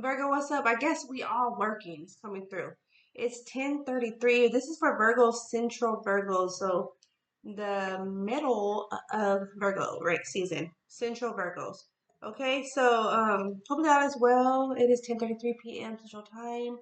Virgo, what's up? I guess we all working. It's coming through. It's 10:33. This is for Virgo, Central Virgo. So the middle of Virgo, right? Season. Central Virgos. Okay, so hopefully all is well. It is 10:33 p.m. Central Time.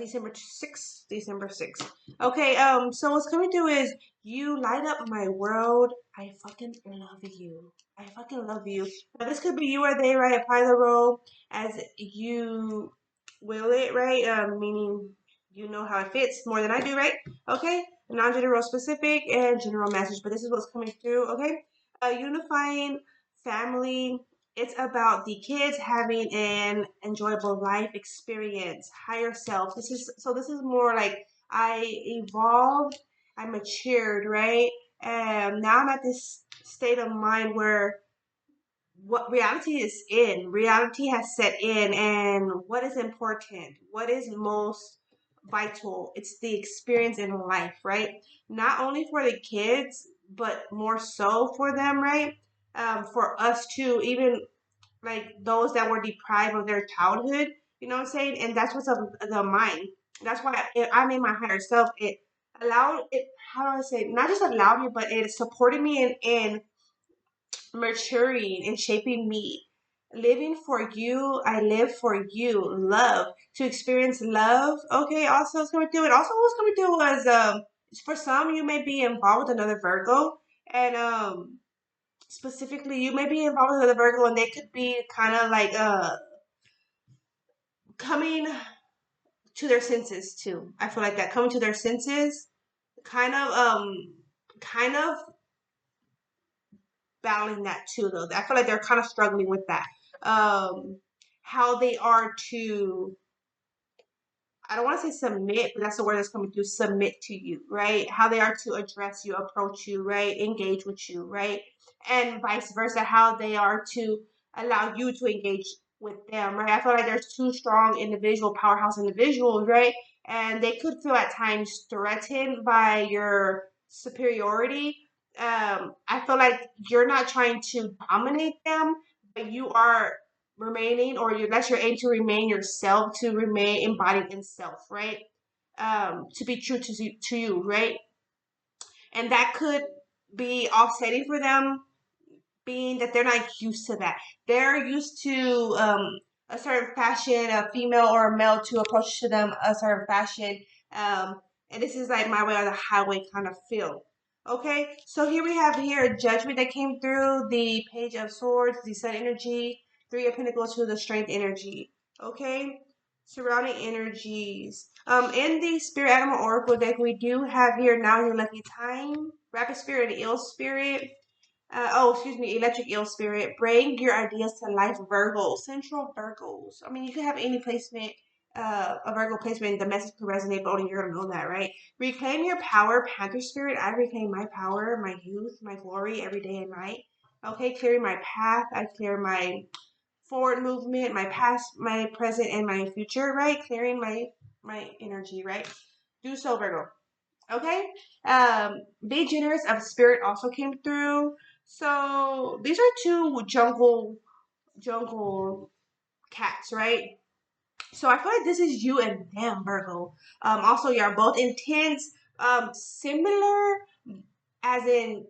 December 6th, December 6th. Okay, so what's coming through is you light up my world. I fucking love you. I fucking love you. Now this could be you or they, right? Apply the role as you will it, right? Meaning you know how it fits more than I do, right? Okay, non-general specific and general message, but this is what's coming through, okay? Unifying family, it's about the kids having an enjoyable life experience, higher self. This is more like I evolved, I matured, right? And now I'm at this state of mind where what reality is in, reality has set in, and what is important, what is most vital, it's the experience in life, right? Not only for the kids, but more so for them, right? For us too, even like those that were deprived of their childhood, you know what I'm saying? And that's what's up the mind. That's why I'm in my higher self. It allowed it, how do I say it? Not just allowed me, but it supported me in maturing and shaping me. Living for you, I live for you. Love, to experience love. Okay, also it's coming through. And also what's coming through was for some you may be involved with another Virgo, and specifically you may be involved with another Virgo, and they could be kind of like coming to their senses too. I feel like that, coming to their senses, kind of kind of battling that too though. I feel like they're kind of struggling with that. How they are to, I don't want to say submit, but that's the word that's coming through, submit to you, right? How they are to address you, approach you, right? Engage with you, right? And vice versa, how they are to allow you to engage with them, right? I feel like there's two strong individual, powerhouse individuals, right? And they could feel at times threatened by your superiority. I feel like you're not trying to dominate them, but you are remaining, or that's your aim, to remain yourself, to remain embodied in self, right? To be true to you, right? And that could be offsetting for them, being that they're not used to that. They're used to a certain fashion, a female or a male to approach to them a certain fashion. And this is like my way or the highway kind of feel. Okay, so here we have here judgment that came through, the page of swords, the sun energy, three of pentacles to the strength energy. Okay, surrounding energies. In the spirit animal oracle deck, we do have here now your lucky time, rapid spirit and ill spirit. Excuse me, electric eel spirit. Bring your ideas to life, Virgo. Central Virgos. I mean, you could have any placement, a Virgo placement. The message could resonate, but only you're gonna know that, right? Reclaim your power, Panther spirit. I reclaim my power, my youth, my glory, every day and night. Okay, clearing my path. I clear my forward movement, my past, my present, and my future. Right, clearing my energy. Right. Do so, Virgo. Okay. Be generous of spirit also came through. So these are two jungle cats, right? So I feel like this is you and them, Virgo. Also, you're both intense, similar, as in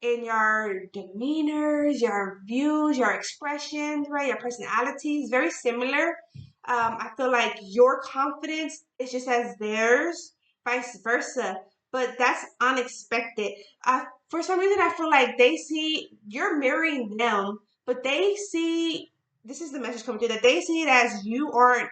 your demeanors, your views, your expressions, right? Your personalities, very similar. I feel like your confidence is just as theirs, vice versa. But that's unexpected. For some reason, I feel like they see you're mirroring them, but they see, this is the message coming through, that they see it as you aren't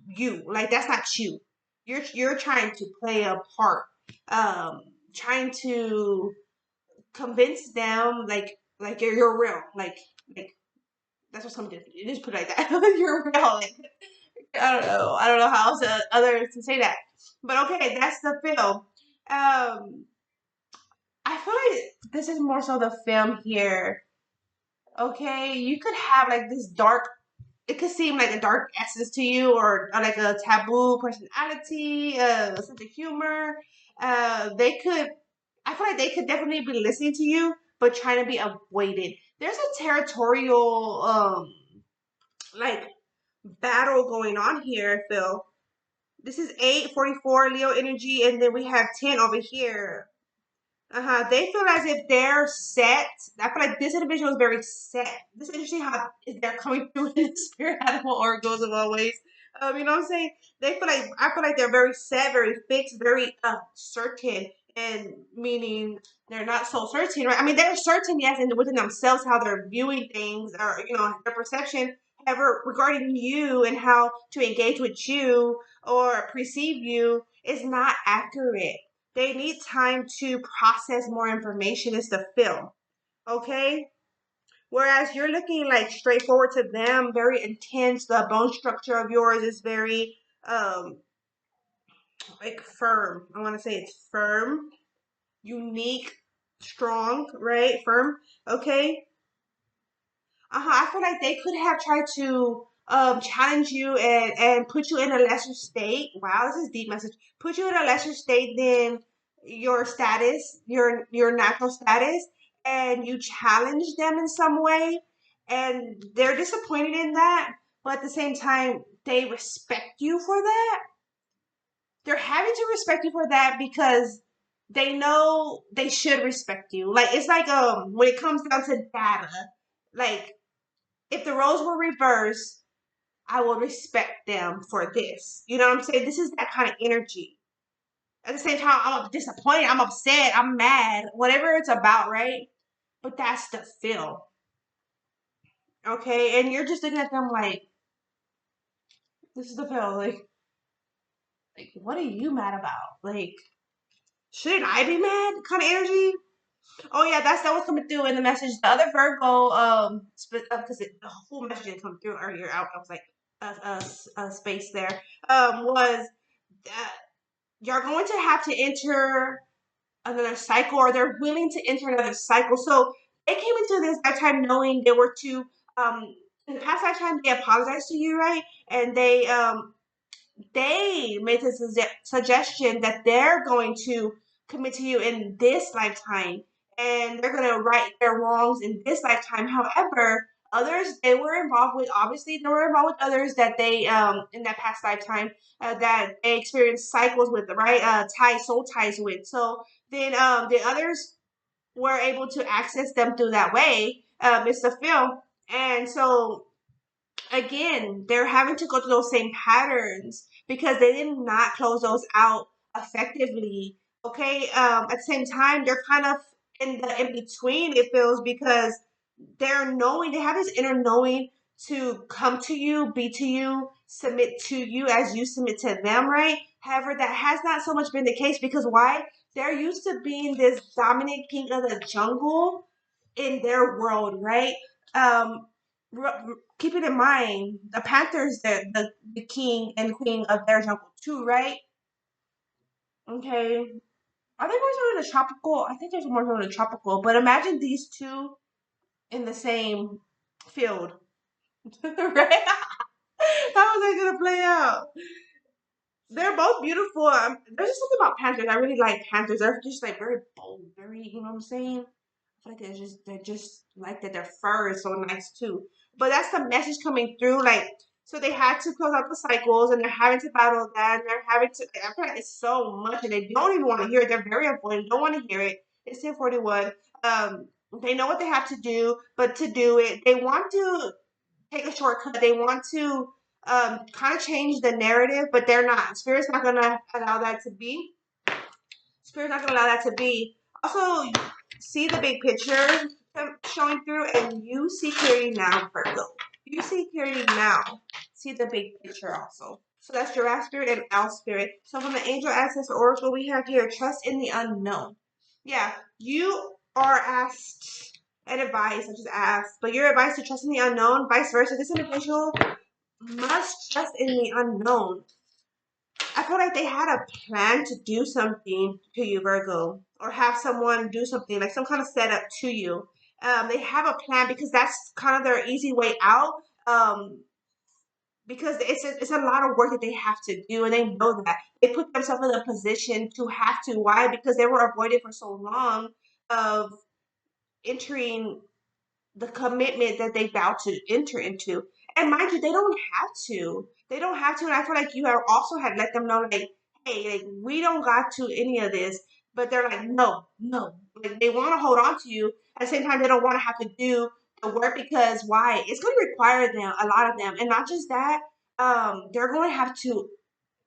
you. Like that's not you. You're trying to play a part, trying to convince them like you're real, like that's what's coming to you. Just put it like that. You're real. Like, I don't know how else others to say that, but okay, that's the film. I feel like this is more so the film here. Okay, you could have like this dark, it could seem like a dark essence to you, or like a taboo personality, a sense of humor. They could, I feel like they could definitely be listening to you, but trying to be avoided. There's a territorial, like battle going on here, I feel. This is 844 Leo energy, and then we have 10 over here. They feel as if they're set. I feel like this individual is very set. This is interesting how they're coming through in the spirit animal oracles of always. You know what I'm saying? They feel like I feel like they're very set, very fixed, very certain, and meaning they're not so certain, right? I mean, they're certain, yes, and within themselves how they're viewing things, or their perception. However, regarding you and how to engage with you or perceive you is not accurate. They need time to process more information is the feel. Okay? Whereas you're looking like straightforward to them, very intense. The bone structure of yours is very like firm. I want to say it's firm, unique, strong, right? Firm. Okay? I feel like they could have tried to challenge you and put you in a lesser state. Wow, this is a deep message. Put you in a lesser state than your status, your natural status, and you challenge them in some way, and they're disappointed in that, but at the same time, they respect you for that. They're having to respect you for that because they know they should respect you. Like it's like when it comes down to data, like if the roles were reversed, I will respect them for this. You know what I'm saying? This is that kind of energy. At the same time, I'm disappointed, I'm upset, I'm mad, whatever it's about, right? But that's the feel. Okay? And you're just looking at them like, this is the feel. Like what are you mad about? Like, shouldn't I be mad? Kind of energy. Oh yeah, that was coming through in the message. The other Virgo, because the whole message didn't come through earlier. I was like, space there. Was that you're going to have to enter another cycle, or they're willing to enter another cycle. So they came into this lifetime knowing they were to, in the past lifetime they apologized to you, right? And they made the suggestion that they're going to commit to you in this lifetime, and they're going to right their wrongs in this lifetime. However, others they were involved with, obviously they were involved with others that they in that past lifetime that they experienced cycles with, right? Soul ties with. So then the others were able to access them through that way. It's the film. And so again, they're having to go through those same patterns because they did not close those out effectively. Okay. At the same time, they're kind of in the in between, it feels, because they're knowing, they have this inner knowing to come to you, be to you, submit to you as you submit to them, right? However, that has not so much been the case because why? They're used to being this dominant king of the jungle in their world, right? Um, keeping in mind, the Panthers, the king and queen of their jungle too, right? Okay. Are they more so in the tropical? I think there's more so in the tropical, but imagine these two in the same field, right? How is that gonna play out? They're both beautiful. There's just something about Panthers. I really like Panthers. They're just like very bold, very, you know what I'm saying? I feel like they're just like that. Their fur is so nice too. But that's the message coming through. Like, so they had to close out the cycles, and they're having to battle that, and they're having to. I feel like it's so much, and they don't even want to hear it. They're very avoidant. Don't want to hear it. It's 1041. They know what they have to do, but to do it, they want to take a shortcut. They want to kind of change the narrative, but they're not. Spirit's not gonna allow that to be. Spirit's not gonna allow that to be. Also, see the big picture showing through, and you see clearly now, Virgo. You see clearly now. See the big picture also. So that's Giraffe Spirit and Owl Spirit. So from the Angel Access Oracle, we have here trust in the unknown. Yeah, you are asked and advised, such as asked, but you're advised to trust in the unknown. Vice versa, this individual must trust in the unknown. I feel like they had a plan to do something to you, Virgo, or have someone do something, like some kind of setup to you. They have a plan because that's kind of their easy way out. Because it's a lot of work that they have to do, and they know that they put themselves in a position to have to. Why? Because they were avoided for so long of entering the commitment that they vowed to enter into. And mind you, they don't have to. They don't have to. And I feel like you have also had let them know, like, hey, like, we don't got to any of this. But they're like, no, no. Like, they want to hold on to you. At the same time, they don't want to have to do the work because why? It's going to require them, a lot of them. And not just that, they're going to have to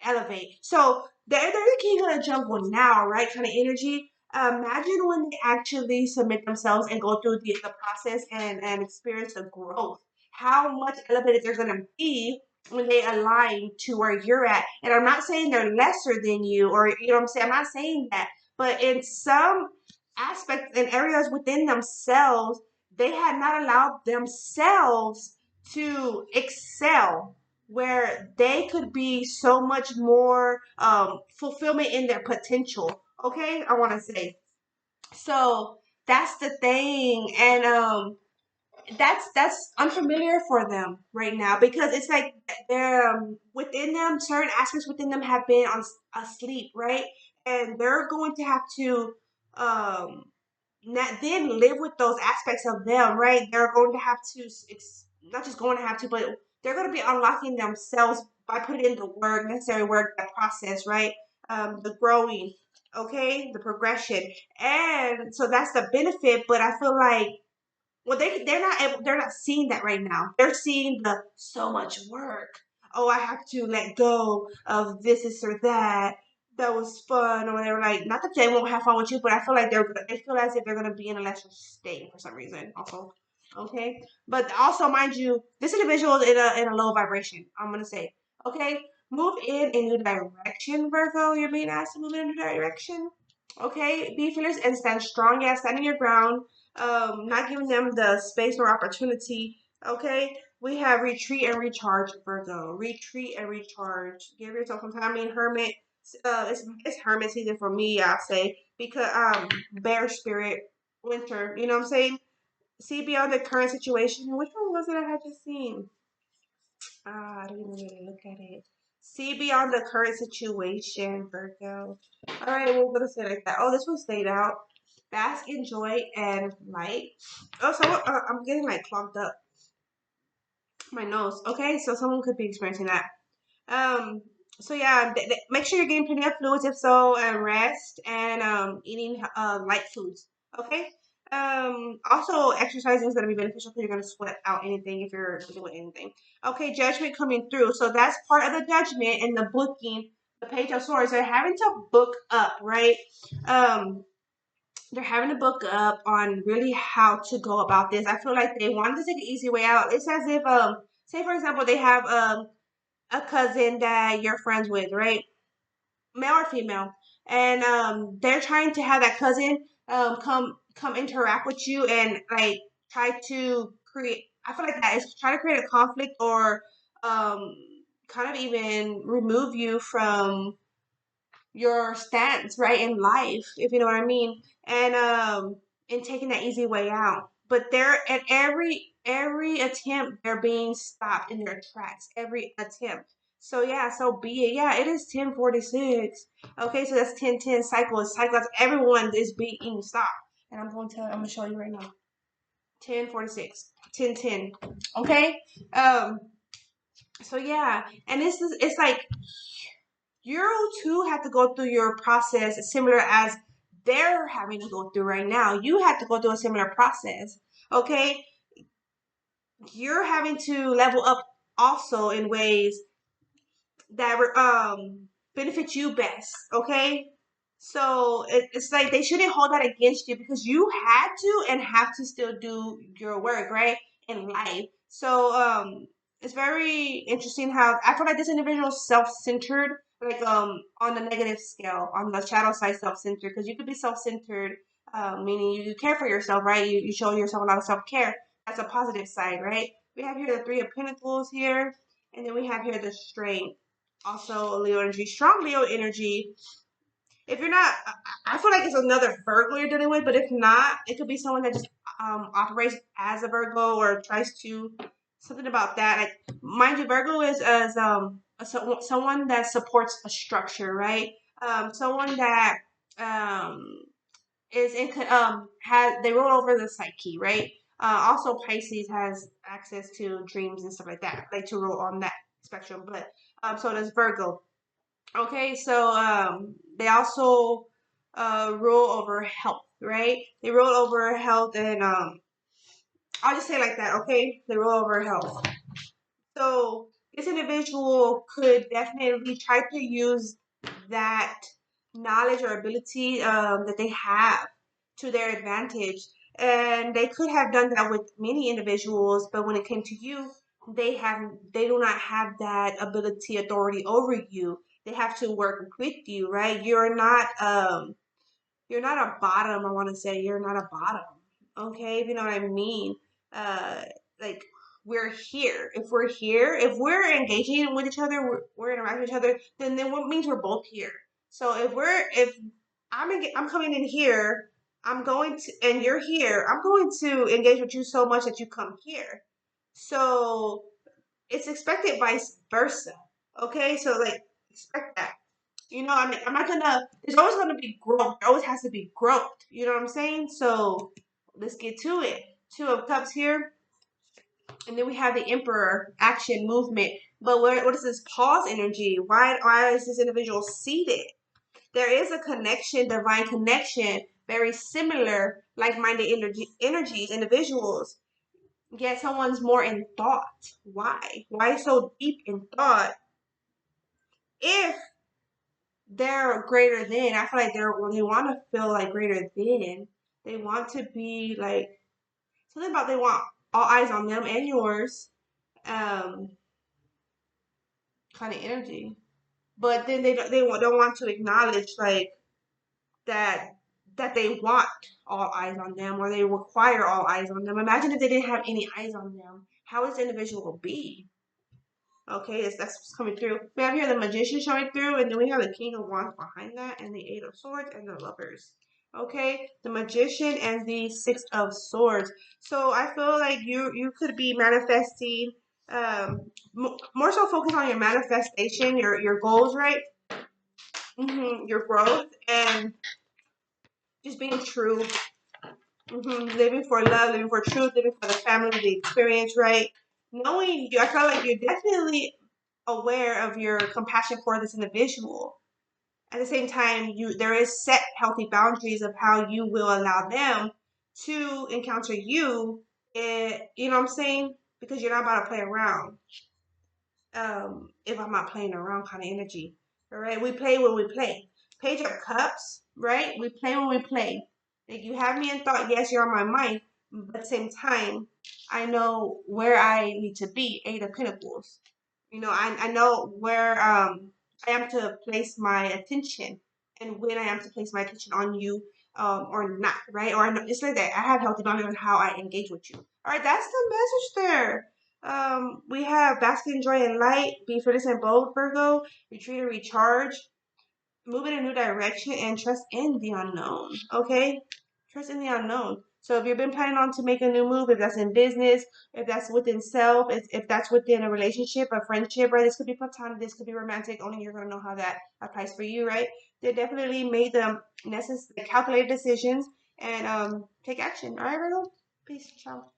elevate. So they're the king of the jungle now, right? Kind of energy. Imagine when they actually submit themselves and go through the process and experience the growth. How much elevated they're going to be when they align to where you're at. And I'm not saying they're lesser than you, or you know what I'm saying. I'm not saying that, but in some aspects and areas within themselves, they had not allowed themselves to excel where they could be so much more fulfillment in their potential. Okay, I want to say so. That's the thing, and that's unfamiliar for them right now because it's like they're within them. Certain aspects within them have been on asleep, right? And they're going to have to um not then live with those aspects of them, right? They're going to have to, not just going to have to, but they're going to be unlocking themselves by putting in the work, necessary work, the process, right? The growing, okay, the progression, and so that's the benefit. But I feel like well, they're not seeing that right now. They're seeing the so much work. Oh, I have to let go of this or that. That was fun or whatever. Like, not that they won't have fun with you, but I feel like they feel as if they're gonna be in a lesser state for some reason. Also, okay. But also, mind you, this individual is in a low vibration. I'm gonna say, okay, move in a new direction, Virgo. You're being asked to move in a new direction. Okay, be fearless and stand strong. Yeah, standing your ground, not giving them the space or opportunity. Okay, we have retreat and recharge, Virgo. Retreat and recharge. Give yourself some time. I mean, hermit. It's hermit season for me. I'll say because bear spirit, winter. You know what I'm saying? See beyond the current situation. Which one was it I had just seen? I didn't really look at it. See beyond the current situation, Virgo. All right, we're gonna say it like that. Oh, this one stayed out. Bask in joy and light. Oh, so I'm getting like clogged up my nose. Okay, so someone could be experiencing that. Um, so yeah, make sure you're getting plenty of fluids if so, and rest and eating light foods. Okay. Also exercising is going to be beneficial because you're going to sweat out anything if you're doing anything. Okay, judgment coming through. So that's part of the judgment and the booking. The Page of Swords. They're having to book up, right? Um, they're having to book up on really how to go about this. I feel like they wanted to take an easy way out. It's as if say for example they have a cousin that you're friends with, right? Male or female, and they're trying to have that cousin come interact with you and like try to create. I feel like that is try to create a conflict or um, kind of even remove you from your stance right in life, if you know what I mean, and taking that easy way out. But they're at every attempt they're being stopped in their tracks. Every attempt. So yeah, so be it. Yeah, it is 10:46. Okay, so that's 10:10 cycles. Cycles. Everyone is being stopped, and I'm gonna show you right now. 10:46. 10:10. Okay. Um. So yeah, and this is it's like you too have to go through your process similar as they're having to go through right now. You have to go through a similar process. Okay? You're having to level up also in ways that benefit you best. Okay? So it's like they shouldn't hold that against you because you had to and have to still do your work, right? In life. So it's very interesting how I feel like this individual is self-centered, like on the negative scale, on the shadow side self-centered, because you could be self-centered, meaning you care for yourself, right? You show yourself a lot of self-care. That's a positive side, right? We have here the Three of Pentacles here, and then we have here the Strength. Also Leo energy, strong Leo energy. If you're not, I feel like it's another Virgo you're dealing with, but if not, it could be someone that just operates as a Virgo or tries to something about that. Like, mind you, Virgo is as someone that supports a structure, right? Someone that is in has they roll over the psyche, right? Also, Pisces has access to dreams and stuff like that, like to rule on that spectrum. But so does Virgo. Okay, so they also rule over health, right? They rule over health, and I'll just say it like that. Okay, they rule over health. So this individual could definitely try to use that knowledge or ability that they have to their advantage. And they could have done that with many individuals, but when it came to you, they do not have that ability, authority over you. They have to work with you, right? You're not a bottom, I want to say. You're not a bottom. Okay, if you know what I mean. Uh, like we're here. If we're here, if we're engaging with each other, we're interacting with each other, then what means we're both here. So if I'm coming in here, I'm going to, and you're here, I'm going to engage with you so much that you come here. So it's expected vice versa. Okay, so like expect that. You know, I mean, I'm not gonna. There's always gonna be growth. There always has to be growth. You know what I'm saying? So let's get to it. Two of Cups here, and then we have the Emperor, action, movement. But what is this pause energy? Why is this individual seated? There is a connection, divine connection, very similar, like-minded energies, individuals. Yet someone's more in thought. Why? Why so deep in thought? If they're greater than. I feel like they want to feel like greater than. They want to be like something about they want all eyes on them and yours. Um, Kind of energy. But then don't want to acknowledge like that they want all eyes on them or they require all eyes on them. Imagine if they didn't have any eyes on them. How would this individual be? Okay, that's what's coming through. We have here the Magician showing through, and then we have the King of Wands behind that, and the Eight of Swords, and the Lovers. Okay, the Magician and the Six of Swords. So I feel like you could be manifesting, more so focus on your manifestation, your goals, right? Your growth, and just being true. Living for love, living for truth, living for the family, the experience, right? Knowing you, I feel like you're definitely aware of your compassion for this individual. At the same time, there is set healthy boundaries of how you will allow them to encounter you. You know what I'm saying? Because you're not about to play around. If I'm not playing around kind of energy. All right, we play when we play. Page of Cups, right? We play when we play. Like you have me in thought, yes, you're on my mind, but at the same time, I know where I need to be. Eight of Pentacles. You know, I know where I am to place my attention and when I am to place my attention on you or not, right? Or I know, it's like that. I have healthy boundaries on how I engage with you. All right, that's the message there. We have bask in joy and light, be fearless and bold, Virgo, retreat and recharge, move in a new direction, and trust in the unknown. Okay? Trust in the unknown. So if you've been planning on to make a new move, if that's in business, if that's within self, if that's within a relationship, a friendship, right? This could be platonic, this could be romantic. Only you're gonna know how that applies for you, right? They definitely made the necessary calculated decisions and take action. All right, Virgo? Peace. Ciao.